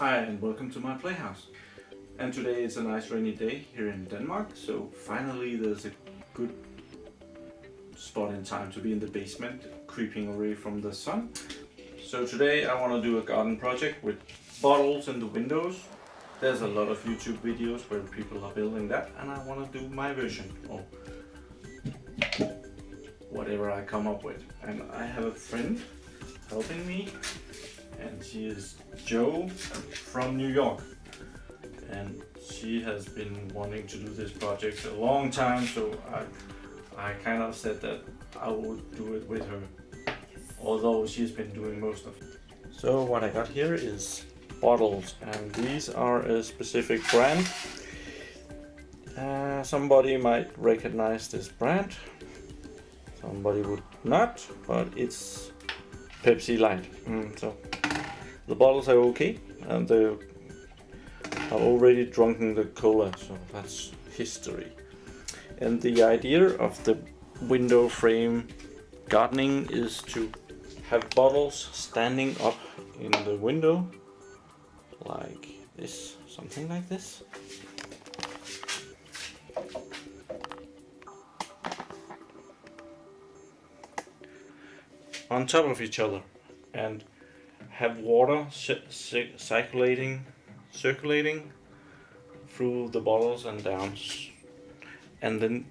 Hi and welcome to my playhouse. And today it's a nice rainy day here in Denmark, so finally there's a good spot in time to be in the basement, creeping away from the sun. So today I want to do a garden project with bottles in the windows. There's a lot of YouTube videos where people are building that, and I want to do my version, or whatever I come up with. And I have a friend helping me, and she is Jo from New York, and she has been wanting to do this project a long time, so I kind of said that I would do it with her, although she's been doing most of it. So what I got here is bottles, and these are a specific brand. Somebody might recognize this brand, somebody would not, but it's Pepsi Light. So the bottles are okay, and they are already drunken the cola, so that's history. And the idea of the window frame gardening is to have bottles standing up in the window like this, something like this. On top of each other, and have water circulating through the bottles and down, and then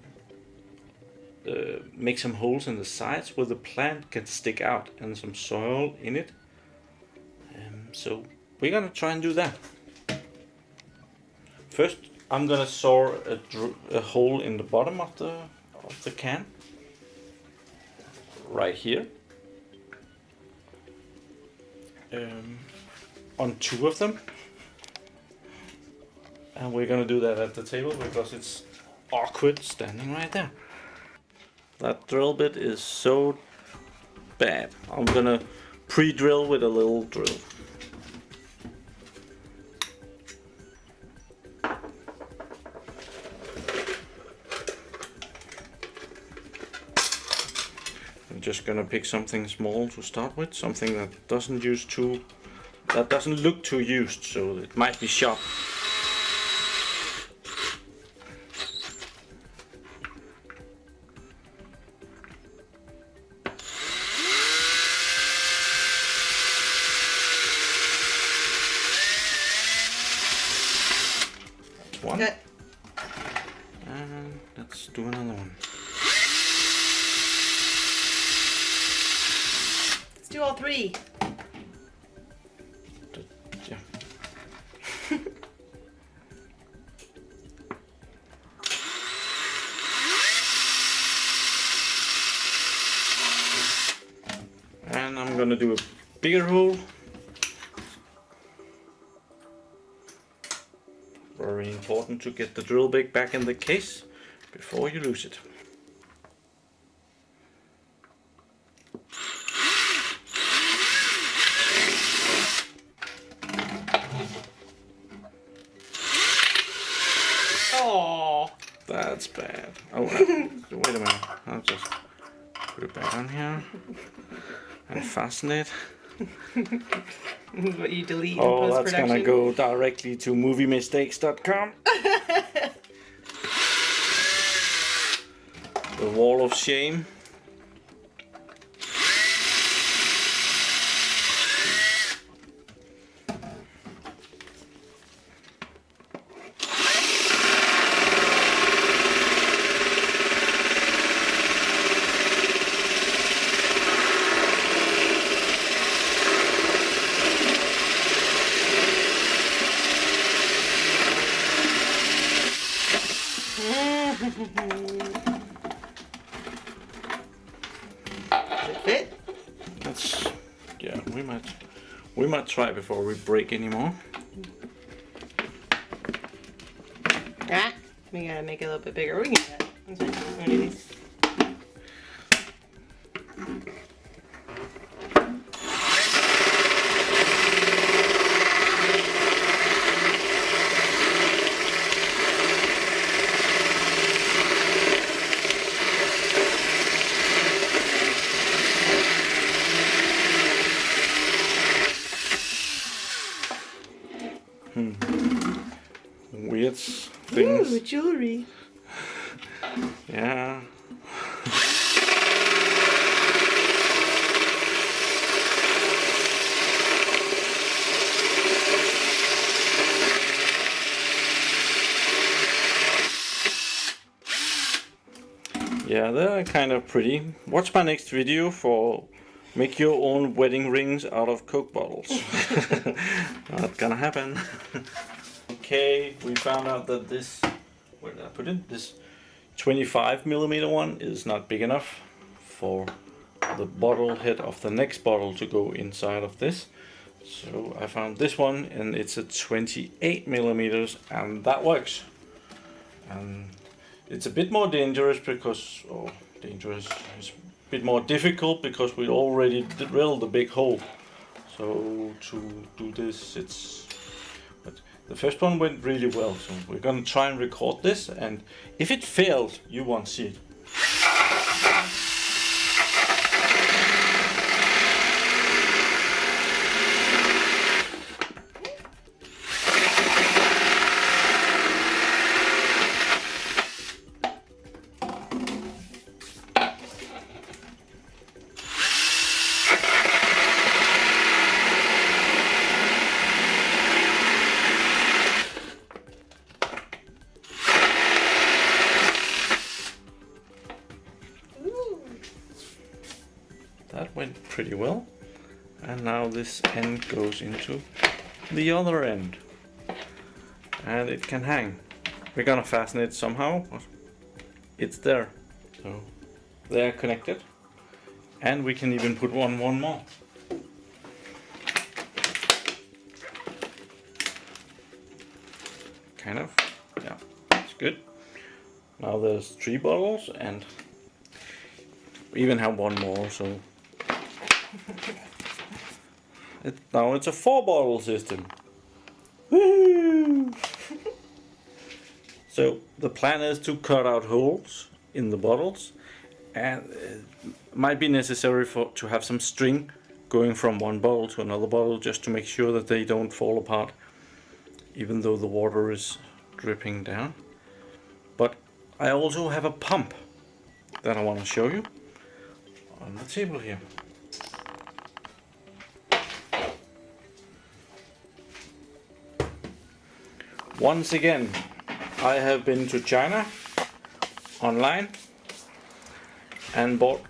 make some holes in the sides where the plant can stick out and some soil in it. So we're gonna try and do that. First I'm gonna saw a hole in the bottom of the can, right here. On two of them, and we're gonna do that at the table because it's awkward standing right there. That drill bit is so bad. I'm gonna pre-drill with a little drill. I'm just gonna pick something small to start with, something that doesn't look too used, so it might be sharp. That's one. Good. And let's do another one. Let's do all three. Yeah. And I'm gonna do a bigger hole. Very important to get the drill bit back in the case before you lose it. Oh, That's bad. Oh, wait a minute. I'll just put it back on here and fasten it. this is what you delete in Oh, that's post-production. gonna go directly to moviemistakes.com. The wall of shame. Does it fit? That's, yeah, we might try before we break anymore. Ah, we gotta make it a little bit bigger. We can do that. That's fine. One of these. things. Ooh, jewelry. Yeah. Yeah, they're kind of pretty. Watch my next video for make your own wedding rings out of Coke bottles. Not gonna happen. Okay, we found out that this, where did I put it? This 25mm one is not big enough for the bottle head of the next bottle to go inside of this. So I found this one, and it's a 28mm, and that works. And it's a bit more dangerous because, it's a bit more difficult because we already drilled a big hole. So to do this, but the first one went really well. So we're gonna try and record this, and if it fails, you won't see it. That went pretty well. And now this end goes into the other end. And it can hang. We're gonna fasten it somehow, but it's there. So they're connected. And we can even put one more. Kind of. Yeah, it's good. Now there's 3 bottles, and we even have one more, so now it's a 4-bottle system. Woo! So the plan is to cut out holes in the bottles, and it might be necessary to have some string going from one bottle to another bottle, just to make sure that they don't fall apart, even though the water is dripping down. But I also have a pump that I want to show you on the table here. Once again, I have been to China online and bought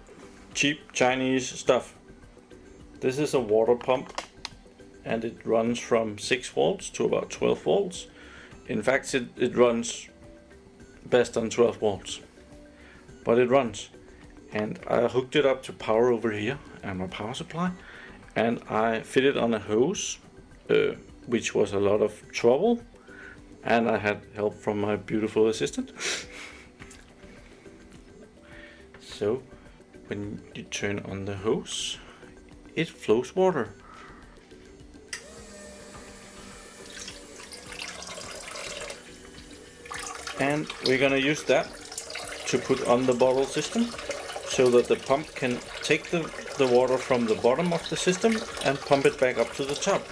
cheap Chinese stuff. This is a water pump, and it runs from 6 volts to about 12 volts. In fact, it runs best on 12 volts, but it runs. And I hooked it up to power over here and my power supply, and I fitted on a hose, which was a lot of trouble, and I had help from my beautiful assistant. So when you turn on the hose, it flows water. And we're gonna use that to put on the bottle system, so that the pump can take the water from the bottom of the system and pump it back up to the top.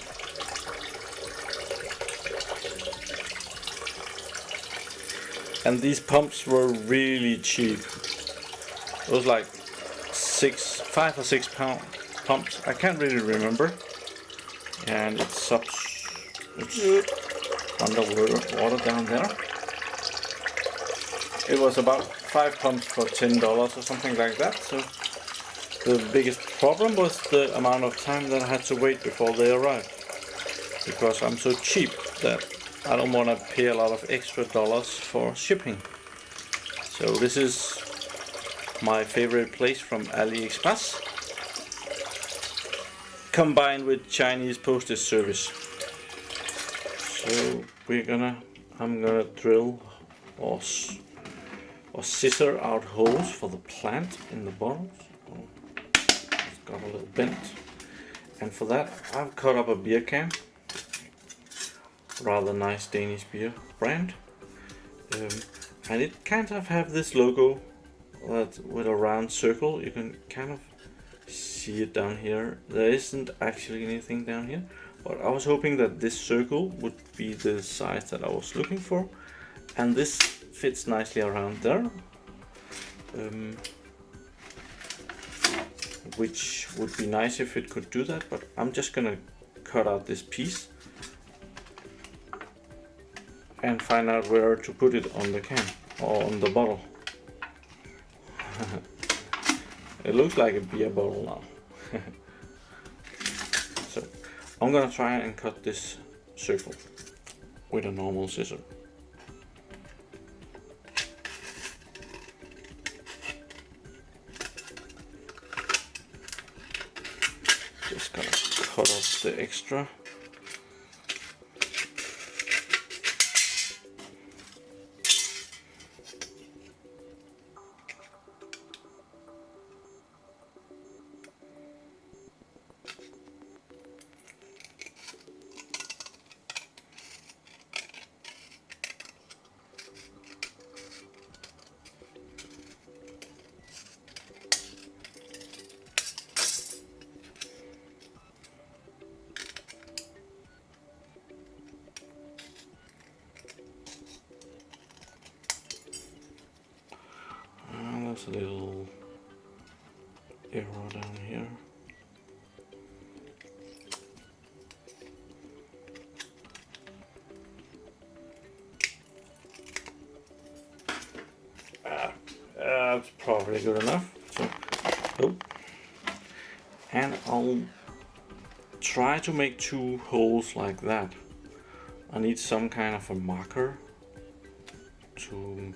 And these pumps were really cheap. It was like 5 or 6 pound pumps. I can't really remember. And it's underwater down there. It was about 5 pumps for $10 or something like that. So the biggest problem was the amount of time that I had to wait before they arrived, because I'm so cheap that I don't want to pay a lot of extra dollars for shipping. So this is my favorite place from AliExpress, combined with Chinese postage service. So I'm gonna drill or scissor out holes for the plant in the bottles. Oh, it's got a little bent. And for that, I've cut up a beer can. Rather nice Danish beer brand. And it kind of have this logo with a round circle. You can kind of see it down here. There isn't actually anything down here, but I was hoping that this circle would be the size that I was looking for. and this fits nicely around there, which would be nice if it could do that, but I'm just gonna cut out this piece and find out where to put it on the can or on the bottle. It looks like a beer bottle now. So I'm gonna try and cut this circle with a normal scissor. Just gonna cut off the extra. There's a little arrow down here. That's probably good enough. So, oh. And I'll try to make 2 holes like that. I need some kind of a marker to.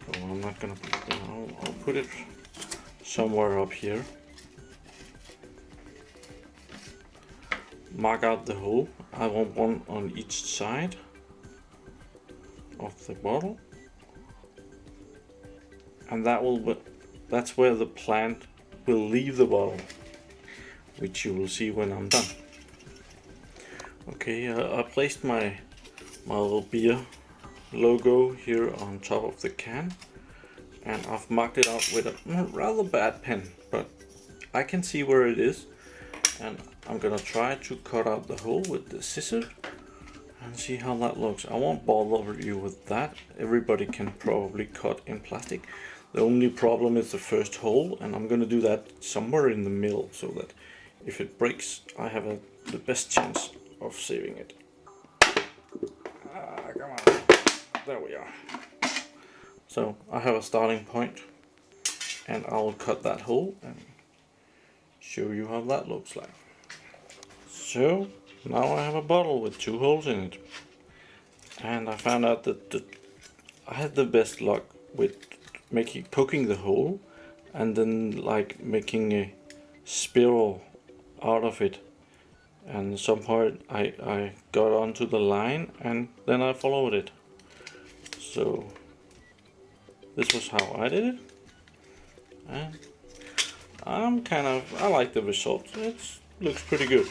Oh, I'm not gonna put it. I'll put it somewhere up here. Mark out the hole. I want one on each side of the bottle, and that's where the plant will leave the bottle, which you will see when I'm done. Okay, I placed my little beer logo here on top of the can, and I've marked it out with a rather bad pen, but I can see where it is, and I'm gonna try to cut out the hole with the scissors and see how that looks. I won't bother you with that. Everybody can probably cut in plastic. The only problem is the first hole, and I'm gonna do that somewhere in the middle so that if it breaks, I have the best chance of saving it. Come on. There we are. So I have a starting point, and I'll cut that hole and show you how that looks like. So now I have a bottle with 2 holes in it, and I found out that I had the best luck with poking the hole and then like making a spiral out of it, and some point I got onto the line and then I followed it. So this was how I did it, and I like the result. It looks pretty good.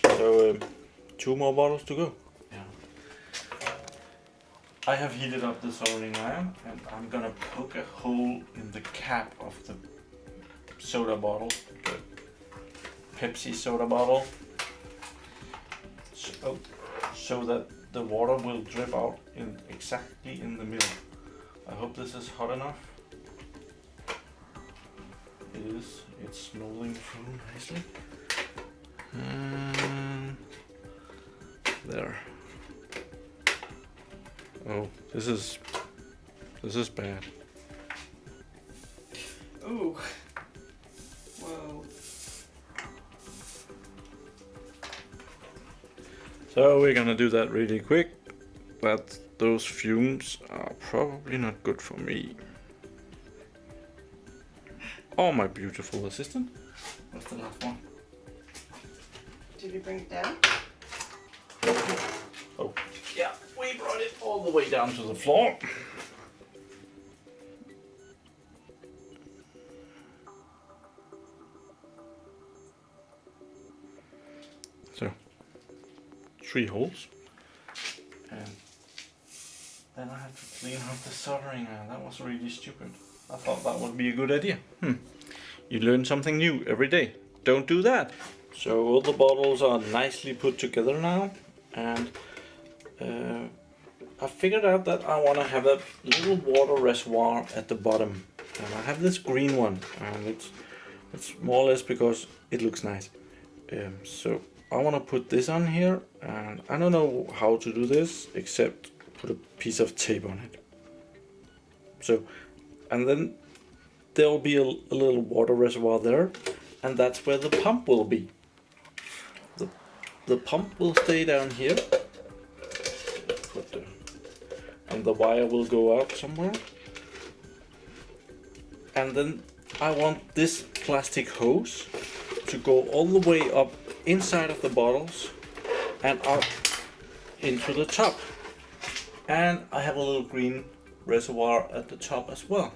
So 2 more bottles to go. Yeah. I have heated up the soldering iron, and I'm gonna poke a hole in the cap of the soda bottle, the Pepsi soda bottle, so that the water will drip out exactly in the middle. I hope this is hot enough. It is. It's smoldering through nicely. There. Oh, this is bad. Ooh. Whoa. So we're gonna do that really quick, but those fumes are probably not good for me. Oh, my beautiful assistant. What's the last one? Did you bring it down? Oh, yeah, we brought it all the way down to the floor. So, 3 holes. And then I have to clean up the soldering iron. That was really stupid. I thought that would be a good idea. You learn something new every day. Don't do that. So all the bottles are nicely put together now, and I figured out that I want to have a little water reservoir at the bottom. And I have this green one, and it's more or less because it looks nice. So I want to put this on here, and I don't know how to do this except put a piece of tape on it. So, and then there will be a little water reservoir there, and that's where the pump will be. The pump will stay down here, and the wire will go out somewhere. And then I want this plastic hose to go all the way up inside of the bottles and out into the top. And I have a little green reservoir at the top as well.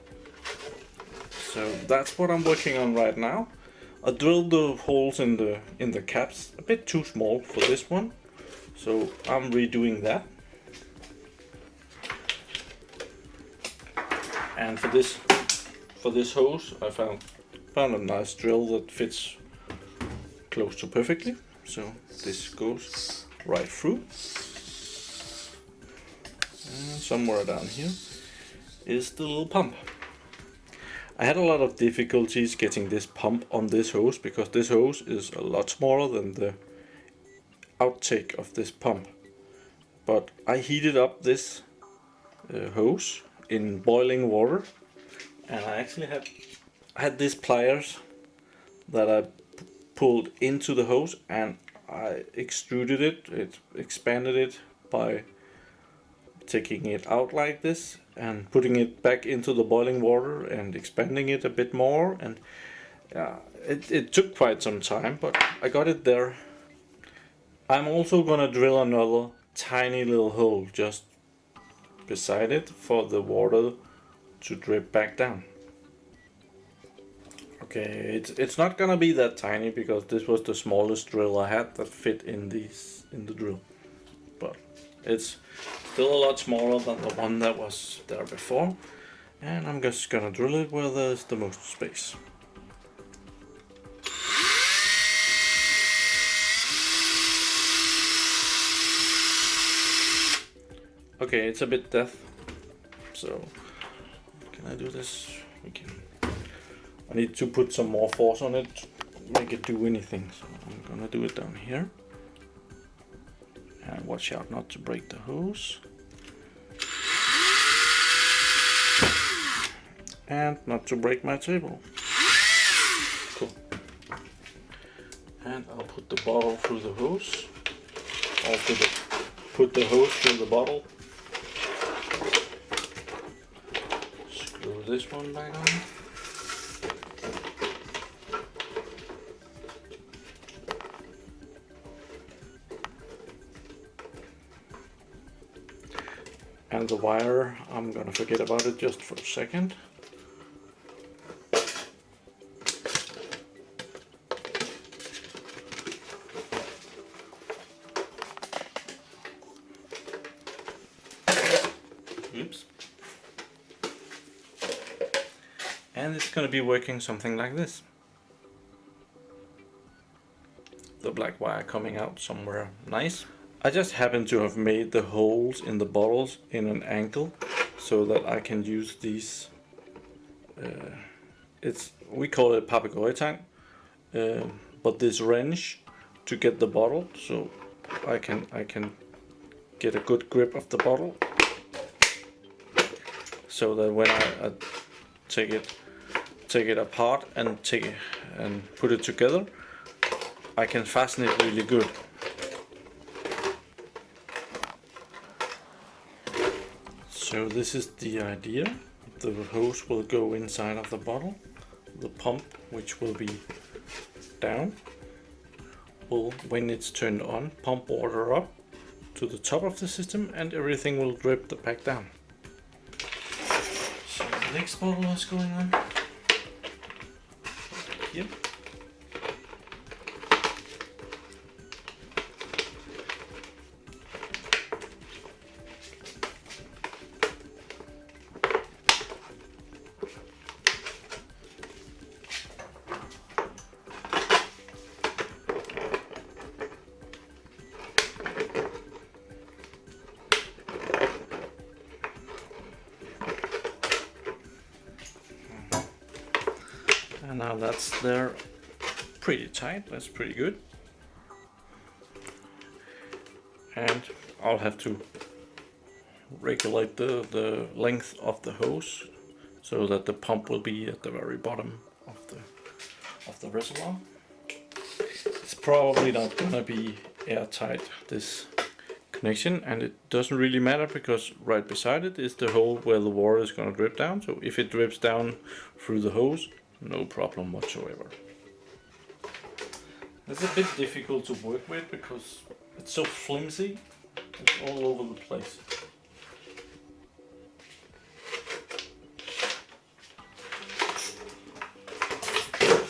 So that's what I'm working on right now. I drilled the holes in the caps a bit too small for this one, so I'm redoing that. And for this hose, I found a nice drill that fits close to perfectly. So this goes right through. And somewhere down here is the little pump. I had a lot of difficulties getting this pump on this hose because this hose is a lot smaller than the outtake of this pump. But I heated up this hose in boiling water, and I actually had these pliers that I pulled into the hose, and I extruded it, expanded it by taking it out like this and putting it back into the boiling water and expanding it a bit more, and it took quite some time, but I got it there. I'm also gonna drill another tiny little hole just beside it for the water to drip back down. Okay, it's not gonna be that tiny because this was the smallest drill I had that fit in the drill, but it's still a lot smaller than the one that was there before, and I'm just gonna drill it where there's the most space. Okay, it's a bit deaf, so can I do this? We can. I need to put some more force on it to make it do anything, so I'm gonna do it down here. And watch out not to break the hose. And not to break my table. Cool. And I'll put the bottle through the hose. Put the hose through the bottle. Screw this one back on. And the wire, I'm gonna forget about it just for a second. Oops. And it's gonna be working something like this. The black wire coming out somewhere nice. I just happen to have made the holes in the bottles in an angle so that I can use these. We call it papegøjetang, but this wrench to get the bottle, so I can get a good grip of the bottle, so that when I take it apart and put it together, I can fasten it really good. So this is the idea. The hose will go inside of the bottle. The pump, which will be down, will, when it's turned on, pump water up to the top of the system, and everything will drip back down. So the next bottle is going on here. And now that's there pretty tight, that's pretty good. And I'll have to regulate the length of the hose so that the pump will be at the very bottom of the reservoir. It's probably not gonna be airtight, this connection, and it doesn't really matter because right beside it is the hole where the water is gonna drip down. So if it drips down through the hose, no problem whatsoever. It's a bit difficult to work with because it's so flimsy, it's all over the place.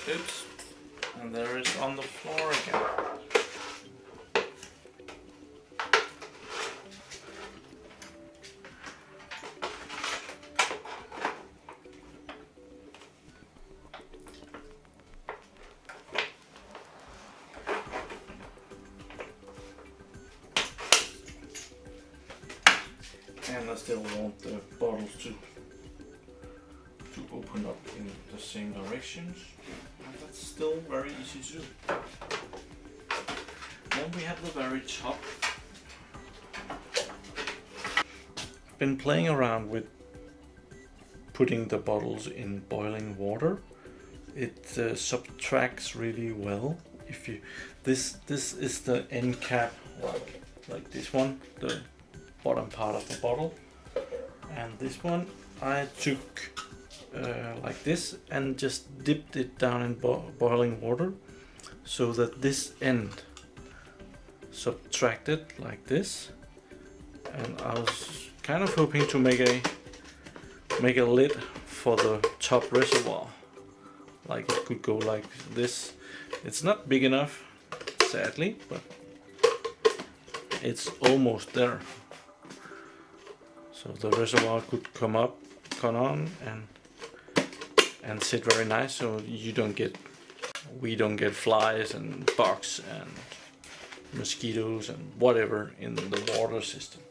Oops, and there it's on the floor again. And I still want the bottles to open up in the same directions. And that's still very easy to do. Then we have the very top. I've been playing around with putting the bottles in boiling water. It subtracts really well. If you this is the end cap, like this one, the bottom part of the bottle, and this one I took like this and just dipped it down in boiling water so that this end subtracted like this, and I was kind of hoping to make a lid for the top reservoir, like it could go like this. It's not big enough, sadly, but it's almost there. So the reservoir could come on and sit very nice, so we don't get flies and bugs and mosquitoes and whatever in the water system.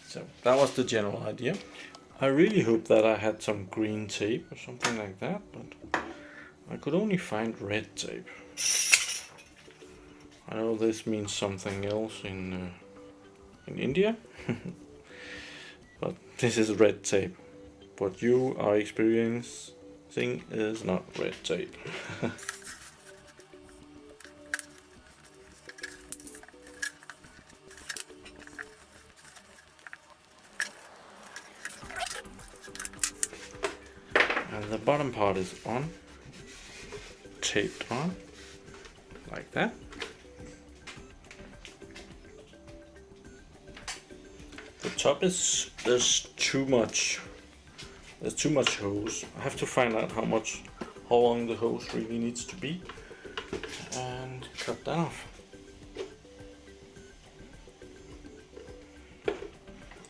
So that was the general idea. I really hope that I had some green tape or something like that, but I could only find red tape. I know this means something else in India, but this is red tape. What you are experiencing is not red tape. And the bottom part is on, taped on, like that. The top is, there's too much hose. I have to find out how long the hose really needs to be and cut that off.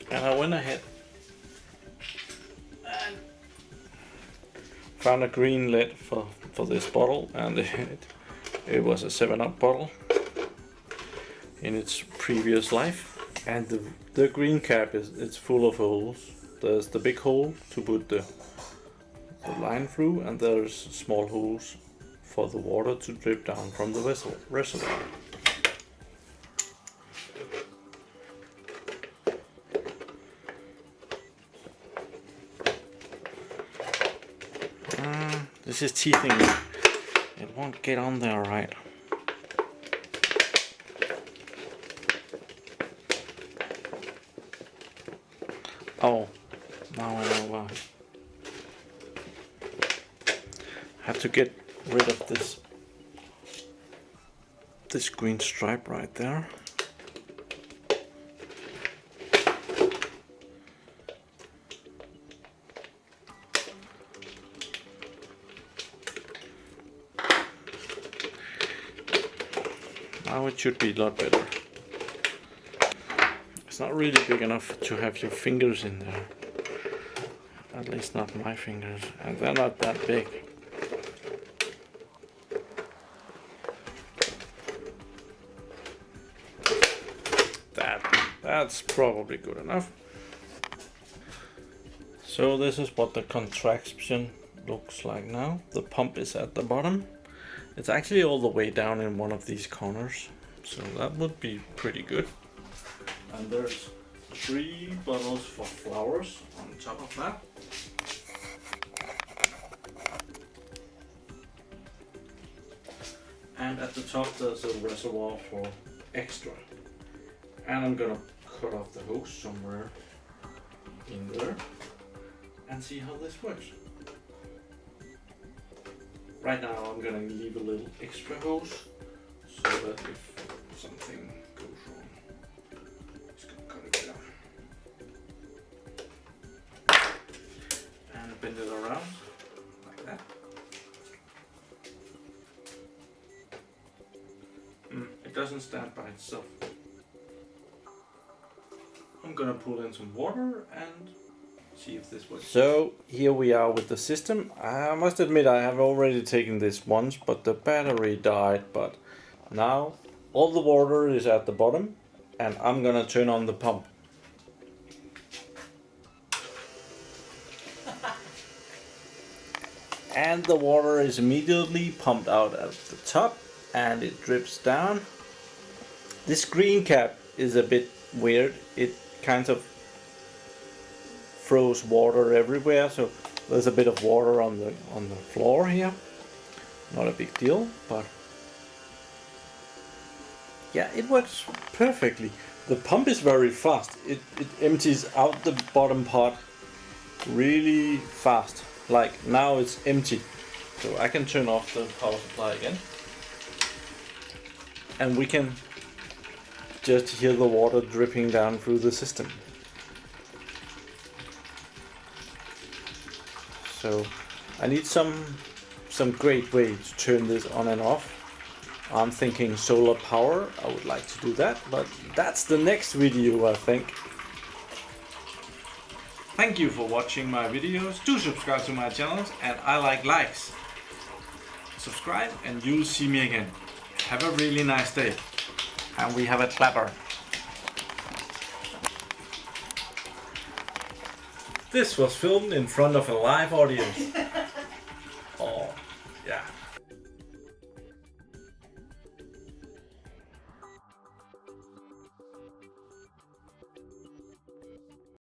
And I went ahead and found a green lid for this bottle, and it was a 7-Up bottle in its previous life. And the green cap it's full of holes. There's the big hole to put the line through, and there's small holes for the water to drip down from the reservoir. This is teething. It won't get on there right. Oh, now I know why. I have to get rid of this green stripe right there. Now it should be a lot better. It's not really big enough to have your fingers in there. At least not my fingers. And they're not that big. That's probably good enough. So this is what the contraption looks like now. The pump is at the bottom. It's actually all the way down in one of these corners, so that would be pretty good. And there's 3 bottles for flowers on top of that. And at the top there's a reservoir for extra. And I'm gonna cut off the hose somewhere in there and see how this works. Right now I'm gonna leave a little extra hose so that if something goes wrong, it's gonna cut it down. And bend it around like that. It doesn't stand by itself. I'm gonna pull in some water and see if this works. So here we are with the system. I must admit I have already taken this once, but the battery died. But now all the water is at the bottom and I'm gonna turn on the pump. And the water is immediately pumped out at the top and it drips down. This green cap is a bit weird. It kind of throws water everywhere, so there's a bit of water on the floor here. Not a big deal, but yeah, it works perfectly. The pump is very fast. It empties out the bottom part really fast. Like now it's empty, so I can turn off the power supply again, and we can just hear the water dripping down through the system. So I need some great way to turn this on and off. I'm thinking solar power. I would like to do that, but that's the next video, I think. Thank you for watching my videos. Do subscribe to my channels, and I like likes. Subscribe and you'll see me again. Have a really nice day. And we have a clapper. This was filmed in front of a live audience.